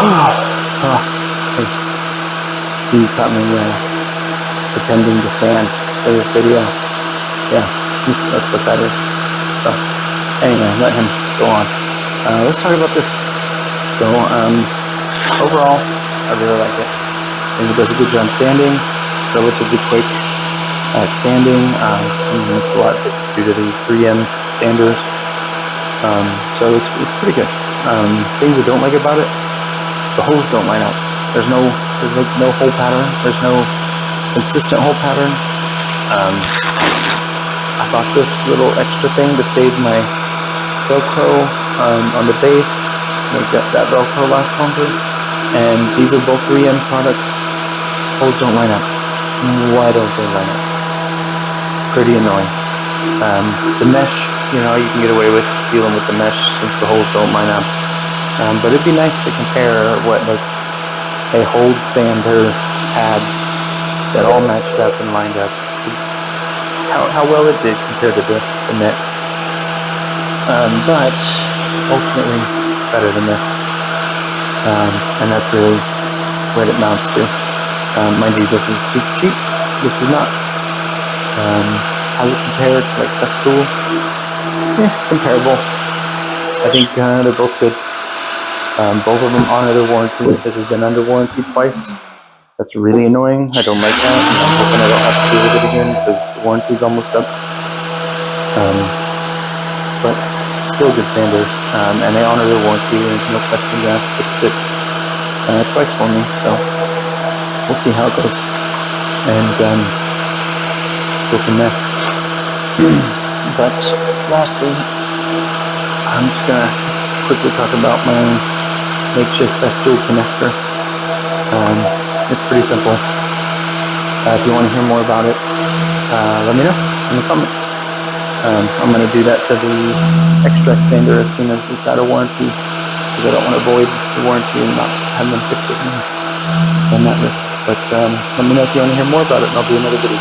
Oh, hey, see, you caught me pretending to sand for this video. Yeah, that's what that is. So, anyway, let him go on. Let's talk about this. So, overall, I really like it. I think it does a good job sanding, relatively quick at sanding. It's a lot due to the 3M sanders. So it's pretty good. Things I don't like about it, the holes don't line up. There's like no hole pattern. There's no consistent hole pattern. I bought this little extra thing to save my Velcro on the base, make that Velcro last longer. And these are both 3M products. Holes don't line up. Why don't they line up? Pretty annoying. The mesh, you can get away with dealing with the mesh since the holes don't line up. But it'd be nice to compare what like a hold sander had that all matched up and lined up. How well it did compared to the net. But ultimately better than this. And that's really what it amounts to. Mind you, this is super cheap. This is not. How does it compare to like festool? Comparable. I think they're both good. Both of them honor their warranty. This has been under warranty twice. That's really annoying. I don't like that. I'm hoping I don't have to deal with it again because the warranty's almost up. But still good sander. And they honor their warranty. There's no question gas fixed it twice for me. So we'll see how it goes. And go from there. But lastly, I'm just gonna quickly talk about my makeshift festool connector. It's pretty simple. If you want to hear more about it, let me know in the comments. I'm going to do that to the XTract Sander as soon as it's out of warranty, because I don't want to void the warranty and not have them fix it and run that risk. But let me know if you want to hear more about it, and I'll do another video.